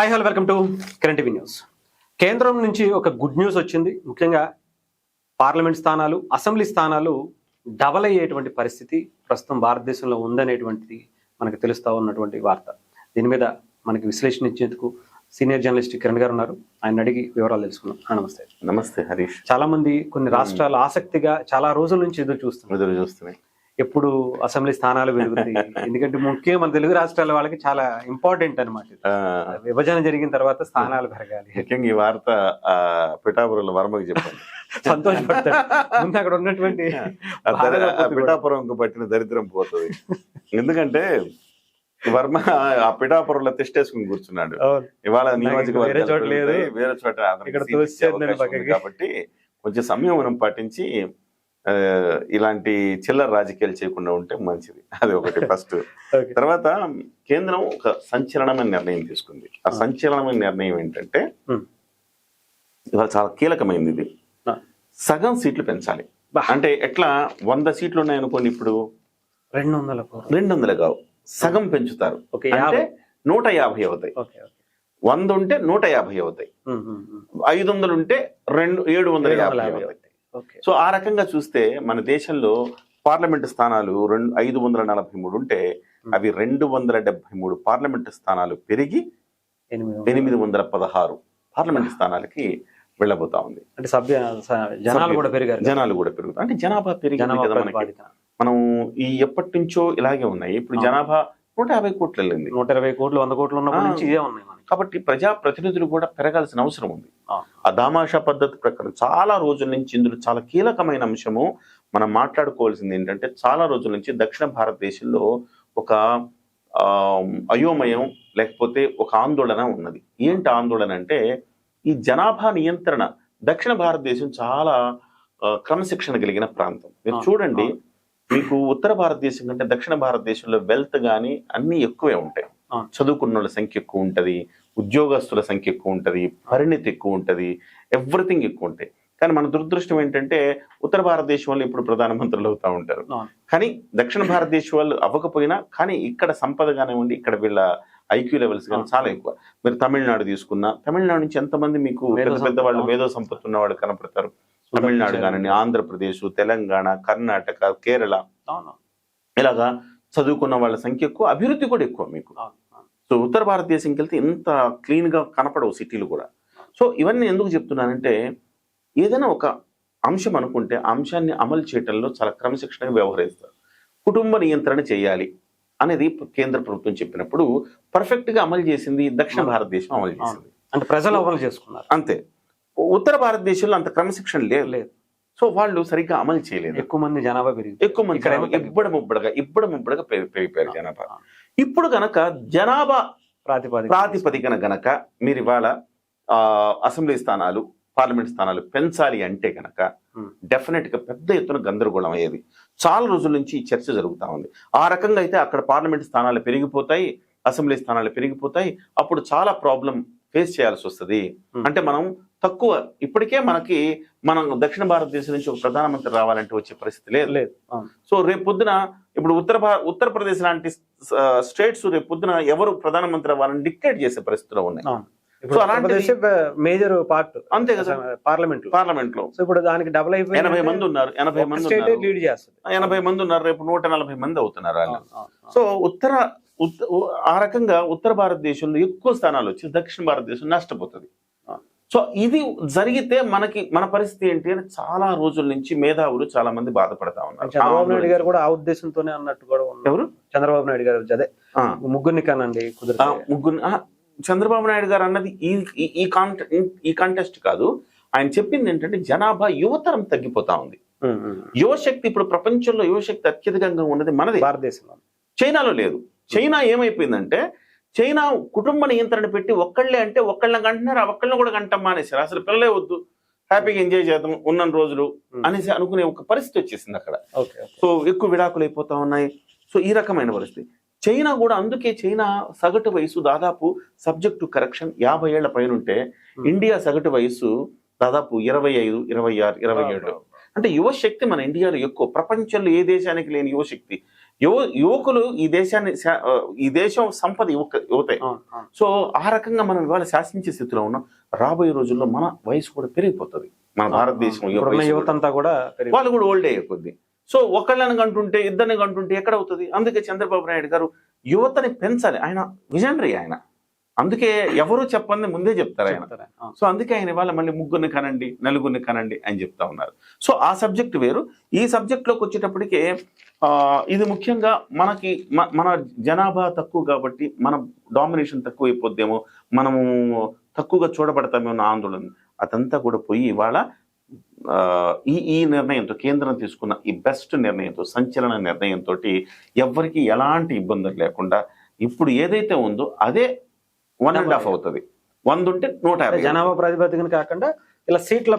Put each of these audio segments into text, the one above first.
Hi hello welcome to current TV news. కేంద్రం నుంచి ఒక గుడ్ న్యూస్ వచ్చింది. ముఖ్యంగా పార్లమెంట్ స్థానాలు, అసెంబ్లీ స్థానాలు డబల్ అయ్యేటువంటి పరిస్థితి ప్రస్తుతం భారతదేశంలో ఉందనేటువంటిది మనకు తెలుస్తా ఉన్నటువంటి వార్త. దీని మీద మనకి విశ్లేషణ ఇచ్చేందుకు సీనియర్ జర్నలిస్ట్ కిరణ్ గారు ఉన్నారు. ఆయన అడిగి వివరాలు తెలుసుకున్నాం. నమస్తే. నమస్తే హరీష్. చాలా మంది కొన్ని రాష్ట్రాలు ఆసక్తిగా చాలా రోజుల నుంచి ఎదురు చూస్తున్నాయి ఎప్పుడు అసెంబ్లీ స్థానాలు పెరుగుతాయి. ఎందుకంటే ముఖ్యంగా మన తెలుగు రాష్ట్రాల వాళ్ళకి చాలా ఇంపార్టెంట్ అనమాట. విభజన జరిగిన తర్వాత స్థానాలు పెరగాలి. ముఖ్యంగా ఈ వార్త పిఠాపురంలో వర్మకి చెప్పండి, సంతోషపడతాడు. ముందు అక్కడ ఉన్నటువంటి పిఠాపురంకు పట్టిన దరిద్రం పోతుంది. ఎందుకంటే వర్మ ఆ పిఠాపురంలో తెస్టేసుకుని కూర్చున్నాడు. ఇవాళ నియోజకవర్గం వేరే చోట కాబట్టి కొంచెం సంయమనం పాటించి ఇలాంటి చిల్లర రాజకీయాలు చేయకుండా ఉంటే మంచిది. అది ఒకటి ఫస్ట్. తర్వాత కేంద్రం ఒక సంచలనమైన నిర్ణయం తీసుకుంది. ఆ సంచలనమైన నిర్ణయం ఏంటంటే ఇవాళ చాలా కీలకమైంది. ఇది సగం సీట్లు పెంచాలి. అంటే ఎట్లా 100 సీట్లు ఉన్నాయనుకోండి, ఇప్పుడు 200 కావు, సగం పెంచుతారు. అంటే 150 అవుతాయి. 100 ఉంటే 150 అవుతాయి. 500 ఉంటే 750 అవుతాయి. సో ఆ రకంగా చూస్తే మన దేశంలో పార్లమెంటు స్థానాలు 543 ఉంటే అవి 273 పార్లమెంటు స్థానాలు పెరిగి 816 పార్లమెంటు స్థానాలకి వెళ్ళబోతా ఉంది. అంటే జనాలు కూడా పెరుగుతారు. అంటే జనాభా పెరిగింది కదా మనకి. మనం ఈ ఎప్పటి నుంచో ఇలాగే ఉన్నాయి. ఇప్పుడు జనాభా 150 కోట్లు వెళ్ళింది. 120 కోట్లు 100 కోట్లు ఉన్నప్పటి నుంచి ఇదే ఉన్నాయి. కాబట్టి ప్రజా ప్రతినిధులు కూడా పెరగాల్సిన అవసరం ఉంది. ఆ దామాషా పద్ధతి ప్రకారం చాలా రోజుల నుంచి ఇందులో చాలా కీలకమైన అంశము మనం మాట్లాడుకోవాల్సింది ఏంటంటే, చాలా రోజుల నుంచి దక్షిణ భారతదేశంలో ఒక అయోమయం లేకపోతే ఒక ఆందోళన ఉన్నది. ఏంటి ఆందోళన అంటే, ఈ జనాభా నియంత్రణ దక్షిణ భారతదేశం చాలా క్రమశిక్షణ కలిగిన ప్రాంతం. మీరు చూడండి, మీకు ఉత్తర భారతదేశం కంటే దక్షిణ భారతదేశంలో వెల్త్ కానీ అన్ని ఎక్కువే ఉంటాయి. చదువుకున్న వాళ్ళ సంఖ్య ఎక్కువ ఉంటుంది, ఉద్యోగస్తుల సంఖ్య ఎక్కువ ఉంటుంది, పరిణితి ఎక్కువ ఉంటుంది, ఎవ్రీథింగ్ ఎక్కువ ఉంటాయి. కానీ మన దురదృష్టం ఏంటంటే ఉత్తర భారతదేశం వాళ్ళు ఇప్పుడు ప్రధానమంత్రులు అవుతా ఉంటారు. కానీ దక్షిణ భారతదేశం వాళ్ళు అవ్వకపోయినా కానీ ఇక్కడ సంపద కానివ్వండి, ఇక్కడ వీళ్ళ ఐక్యూ లెవెల్స్ కానీ చాలా ఎక్కువ. మీరు తమిళనాడు తీసుకున్నా, తమిళనాడు నుంచి ఎంతమంది మీకు పెద్ద పెద్ద వాళ్ళు మేధో సంపత్తి ఉన్న వాళ్ళు కనపడతారు. తమిళనాడు కానివ్వండి, ఆంధ్రప్రదేశ్, తెలంగాణ, కర్ణాటక, కేరళ, ఇలాగా చదువుకున్న వాళ్ళ సంఖ్య ఎక్కువ, అభివృద్ధి కూడా ఎక్కువ మీకు. సో ఉత్తర భారతదేశంకి వెళ్తే ఇంత క్లీన్ గా కనపడవు సిటీలు కూడా. సో ఇవన్నీ ఎందుకు చెప్తున్నానంటే, ఏదైనా ఒక అంశం అనుకుంటే ఆ అంశాన్ని అమలు చేయడంలో చాలా క్రమశిక్షణగా వ్యవహరిస్తారు. కుటుంబ నియంత్రణ చేయాలి అనేది కేంద్ర ప్రభుత్వం చెప్పినప్పుడు పర్ఫెక్ట్ గా అమలు చేసింది దక్షిణ భారతదేశం అమలు చేసింది. అంటే ప్రజలు అమలు చేసుకున్నారు అంతే. ఉత్తర భారతదేశంలో అంత క్రమశిక్షణ లేదు. సో వాళ్ళు సరిగ్గా అమలు చేయలేదు. ఎక్కువ మంది జనాభా పెరిగింది, ఎక్కువ మంది ఇబ్బడముబ్బడగా పెరిగిపోయారు జనాభా. ఇప్పుడు గనక జనాభా ప్రాతిపదికన గనక మీరు ఇవాళ అసెంబ్లీ స్థానాలు, పార్లమెంట్ స్థానాలు పెంచాలి అంటే గనక డెఫినెట్ గా పెద్ద ఎత్తున గందరగోళం అయ్యేది. చాలా రోజుల నుంచి ఈ చర్చ జరుగుతూ ఉంది. ఆ రకంగా అయితే అక్కడ పార్లమెంట్ స్థానాలు పెరిగిపోతాయి, అసెంబ్లీ స్థానాలు పెరిగిపోతాయి. అప్పుడు చాలా ప్రాబ్లం ఫేస్ చేయాల్సి వస్తుంది. అంటే మనం తక్కువ, ఇప్పటికే మనం దక్షిణ భారతదేశం నుంచి ఒక ప్రధానమంత్రి రావాలంటే వచ్చే పరిస్థితి లేదు. సో రేపు పొద్దున ఇప్పుడు ఉత్తరప్రదేశ్ లాంటి స్టేట్స్ రేపు పొద్దున ఎవరు ప్రధానమంత్రి అవ్వాలని డిక్టేట్ చేసే పరిస్థితిలో ఉన్నాయి. సో అలాంటి మేజర్ పార్ట్ అంతే కదా పార్లమెంట్ లో. సో ఇప్పుడు దానికి డబుల్ అయిపోయి 80 మంది ఉన్నారు. 80 మంది ఉన్నారు. రేపు 140 మంది అవుతున్నారు వాళ్ళు. సో ఆ రకంగా ఉత్తర భారతదేశంలో ఎక్కువ స్థానాలు వచ్చి దక్షిణ భారతదేశం నష్టపోతుంది. సో ఇది జరిగితే మన పరిస్థితి ఏంటి అని చాలా రోజుల నుంచి మేధావులు చాలా మంది బాధపడతా ఉన్నారు. చంద్రబాబు నాయుడు గారు కూడా ఆ ఉద్దేశంతోనే అన్నట్టు కూడా ఎవరు చంద్రబాబు నాయుడు గారు అదే ముగ్గురిని కానండి చంద్రబాబు నాయుడు గారు అన్నది ఈ కాంటెస్ట్ కాదు. ఆయన చెప్పింది ఏంటంటే జనాభా యువతరం తగ్గిపోతా ఉంది. యువశక్తి ఇప్పుడు ప్రపంచంలో యువశక్తి అత్యధికంగా ఉన్నది మనది భారతదేశంలో. చైనాలో లేదు. చైనా ఏమైపోయిందంటే, చైనా కుటుంబ నియంత్రణ పెట్టి ఒక్కళ్ళే అంటే ఒక్కళ్ళని కంటున్నారు, ఆ ఒక్కళ్ళని కూడా కంటం మానేశారు. అసలు పిల్లలే వద్దు, హ్యాపీగా ఎంజాయ్ చేద్దాం ఉన్న రోజులు అనేసి అనుకునే ఒక పరిస్థితి వచ్చేసింది అక్కడ. సో ఎక్కువ విడాకులు అయిపోతా ఉన్నాయి. సో ఈ రకమైన పరిస్థితి చైనా కూడా. అందుకే చైనా సగటు వయసు దాదాపు సబ్జెక్ట్ టు కరెక్షన్ 50 ఏళ్ల పైన ఉంటే, ఇండియా సగటు వయసు దాదాపు 25, 26, 27. అంటే యువశక్తి మన ఇండియాలో ఎక్కువ. ప్రపంచంలో ఏ దేశానికి లేని యువశక్తి. యువకులు ఈ దేశం సంపద యువతే. అవును, అవును. సో ఆ రకంగా మనం ఇవాళ శాసించే స్థితిలో ఉన్నాం. రాబోయే రోజుల్లో మన వయసు కూడా పెరిగిపోతుంది. మన భారతదేశం ఇప్పుడున్న యువత అంతా కూడా వాళ్ళు కూడా ఓల్డ్ అయ్యే కొద్ది. సో ఒకళ్ళని కంటుంటే ఇద్దరిని కంటుంటే ఎక్కడ అవుతుంది? అందుకే చంద్రబాబు నాయుడు గారు యువతని పెంచాలి. ఆయన విజనరీ ఆయన. అందుకే ఎవరు చెప్పండి ముందే చెప్తారు ఆయన. సో అందుకే ఆయన ఇవాళ మళ్ళీ ముగ్గురిని కనండి, నలుగురిని కనండి అని చెప్తా ఉన్నారు. సో ఆ సబ్జెక్ట్ వేరు. ఈ సబ్జెక్ట్ లోకి వచ్చేటప్పటికే ఇది ముఖ్యంగా మన జనాభా తక్కువ కాబట్టి మన డామినేషన్ తక్కువ అయిపోద్దేమో, మనము తక్కువగా చూడబడతామేమో అన్న ఆందోళన అదంతా కూడా పోయి ఇవాళ ఈ నిర్ణయంతో, కేంద్రం తీసుకున్న ఈ బెస్ట్ నిర్ణయంతో, సంచలన నిర్ణయంతో ఎవరికి ఎలాంటి ఇబ్బందులు లేకుండా ఇప్పుడు ఏదైతే ఉందో అదే 1.5 అవుతుంది. 100 ఉంటే 150 జనాభా ప్రాతిపదికన కాకుండా ఇలా సీట్ల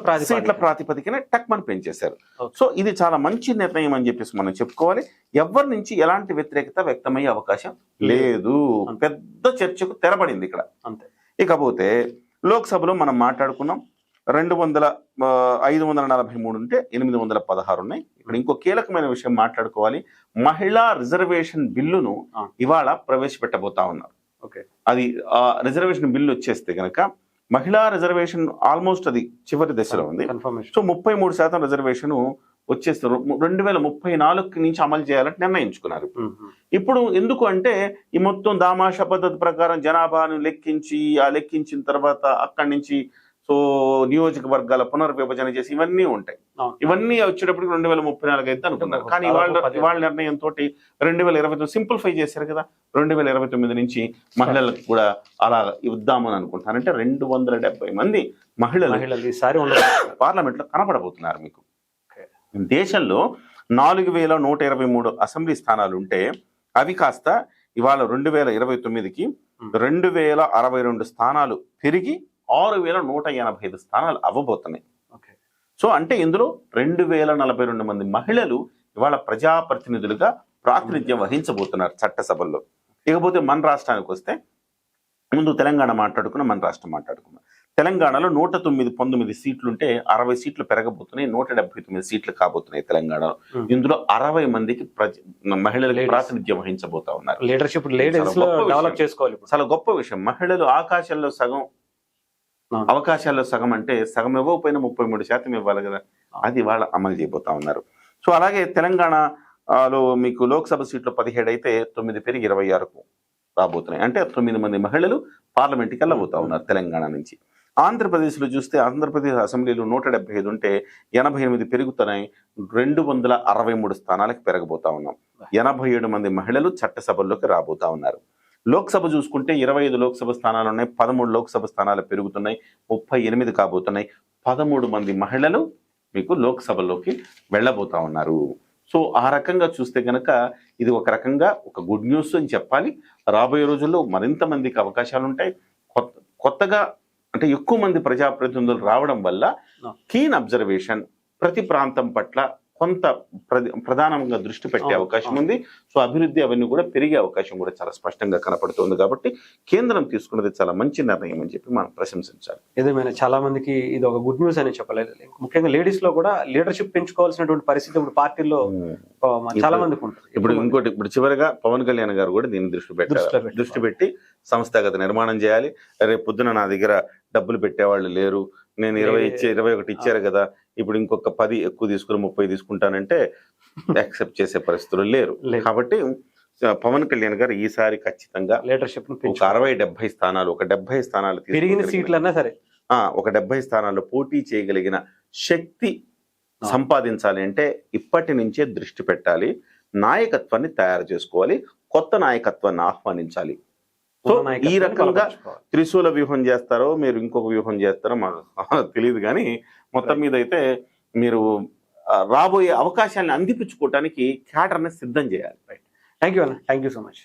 ప్రాతిపదికన టక్మని పెంచేశారు. సో ఇది చాలా మంచి నిర్ణయం అని చెప్పేసి మనం చెప్పుకోవాలి. ఎవరి నుంచి ఎలాంటి వ్యతిరేకత వ్యక్తమయ్యే అవకాశం లేదు. పెద్ద చర్చకు తెరబడింది ఇక్కడ. అంతే. ఇకపోతే లోక్సభలో మనం మాట్లాడుకున్నాం 543 ఉంటే 816 ఉన్నాయి. ఇక్కడ ఇంకో కీలకమైన విషయం మాట్లాడుకోవాలి. మహిళా రిజర్వేషన్ బిల్లును ఇవాళ ప్రవేశపెట్టబోతా ఉన్నారు. అది రిజర్వేషన్ బిల్లు వచ్చేస్తే కనుక మహిళా రిజర్వేషన్ ఆల్మోస్ట్ అది చివరి దశలో ఉంది. సో 33% రిజర్వేషన్ వచ్చేస్తారు. 2034 నుంచి అమలు చేయాలని నిర్ణయించుకున్నారు. ఇప్పుడు ఎందుకు అంటే ఈ మొత్తం దామాషా పద్ధతి ప్రకారం జనాభాను లెక్కించి లెక్కించిన తర్వాత అక్కడి నుంచి సో నియోజకవర్గాల పునర్విభజన చేసి ఇవన్నీ ఉంటాయి. ఇవన్నీ వచ్చేటప్పటికి 2034 అయితే అనుకున్నారు. కానీ ఇవాళ నిర్ణయంతో 2029 సింప్లిఫై చేశారు కదా. 2029 నుంచి మహిళలకు కూడా అలా ఇద్దామని అనుకుంటున్నారు. అంటే 270 మంది మహిళలు పార్లమెంట్ లో కనపడబోతున్నారు. మీకు దేశంలో 4123 అసెంబ్లీ స్థానాలు ఉంటే అవి కాస్త ఇవాళ 2029కి 2062 స్థానాలు పెరిగి 6185 స్థానాలు అవ్వబోతున్నాయి. సో అంటే ఇందులో 2042 మంది మహిళలు ఇవాళ ప్రజాప్రతినిధులుగా ప్రాతినిధ్యం వహించబోతున్నారు చట్టసభల్లో. ఇకపోతే మన రాష్ట్రానికి వస్తే ముందు తెలంగాణ మాట్లాడుకున్నాం, మన రాష్ట్రం మాట్లాడుకున్నాం. తెలంగాణలో 119 సీట్లుంటే 60 సీట్లు పెరగబోతున్నాయి. 179 సీట్లు కాబోతున్నాయి తెలంగాణలో. ఇందులో 60 మందికి మహిళలకు ప్రాతినిధ్యం వహించబోతా ఉన్నారు. లీడర్షిప్ డెవలప్ చేసుకోవాలి. చాలా గొప్ప విషయం. మహిళలు ఆకాశంలో సగం, అవకాశాల్లో సగం అంటే సగం ఇవ్వకపోయినా 33% ఇవ్వాలి కదా. అది వాళ్ళ అమలు చేయబోతా ఉన్నారు. సో అలాగే తెలంగాణలో మీకు లోక్సభ సీట్లు 17 అయితే 9 పెరిగి 26కు రాబోతున్నాయి. అంటే 9 మంది మహిళలు పార్లమెంట్కి వెళ్ళబోతా ఉన్నారు తెలంగాణ నుంచి. ఆంధ్రప్రదేశ్లో చూస్తే ఆంధ్రప్రదేశ్ అసెంబ్లీలో 175 ఉంటే 88 పెరుగుతున్నాయి. 263 స్థానాలకు పెరగబోతా ఉన్నాం. 87 మంది మహిళలు చట్టసభల్లోకి రాబోతా ఉన్నారు. లోక్సభ చూసుకుంటే 25 లోక్సభ స్థానాలు ఉన్నాయి. 13 లోక్సభ స్థానాలు పెరుగుతున్నాయి. 38 కాబోతున్నాయి. 13 మంది మహిళలు మీకు లోక్సభలోకి వెళ్ళబోతా ఉన్నారు. సో ఆ రకంగా చూస్తే కనుక ఇది ఒక రకంగా ఒక గుడ్ న్యూస్ అని చెప్పాలి. రాబోయే రోజుల్లో మరింత మందికి అవకాశాలు ఉంటాయి. కొత్తగా అంటే ఎక్కువ మంది ప్రజాప్రతినిధులు రావడం వల్ల కీన్ అబ్జర్వేషన్ ప్రతి ప్రాంతం పట్ల కొంత ప్రధానంగా దృష్టి పెట్టే అవకాశం ఉంది. సో అభివృద్ధి అవన్నీ కూడా పెరిగే అవకాశం కూడా చాలా స్పష్టంగా కనపడుతుంది. కాబట్టి కేంద్రం తీసుకున్నది చాలా మంచి నిర్ణయం అని చెప్పి మనం ప్రశంసించాలి. ఏదేమైనా చాలా మందికి ఇది ఒక గుడ్ న్యూస్ అని చెప్పలేదు. ముఖ్యంగా లేడీస్ లో కూడా లీడర్షిప్ పెంచుకోవాల్సినటువంటి పరిస్థితి ఇప్పుడు పార్టీలో చాలా మందికి ఉంటుంది. ఇప్పుడు చివరిగా పవన్ కళ్యాణ్ గారు కూడా దీన్ని దృష్టి పెట్టి సంస్థాగత నిర్మాణం చేయాలి. రేపు పొద్దున నా దగ్గర డబ్బులు పెట్టేవాళ్ళు లేరు, నేను 21 ఇచ్చారు కదా, ఇప్పుడు ఇంకొక 10 ఎక్కువ తీసుకుని 30 తీసుకుంటానంటే యాక్సెప్ట్ చేసే పరిస్థితులు లేరు. కాబట్టి పవన్ కళ్యాణ్ గారు ఈసారి ఖచ్చితంగా లీడర్షిప్ ఒక 60-70 స్థానాలు, ఒక 70 స్థానాలు పెరిగిన సీట్లన్నా సరే ఒక 70 స్థానాల్లో పోటీ చేయగలిగిన శక్తి సంపాదించాలి అంటే ఇప్పటి నుంచే దృష్టి పెట్టాలి. నాయకత్వాన్ని తయారు చేసుకోవాలి, కొత్త నాయకత్వాన్ని ఆహ్వానించాలి. సో ఈ రకంగా త్రిశూల వ్యూహం చేస్తారో మీరు ఇంకొక వ్యూహం చేస్తారో మాకు తెలియదు, కానీ మొత్తం మీద అయితే మీరు రాబోయే అవకాశాలను అందిపుచ్చుకోవడానికి క్యాడర్ని సిద్ధం చేయాలి. రైట్. థ్యాంక్ యూ అన్న. Thank you so much.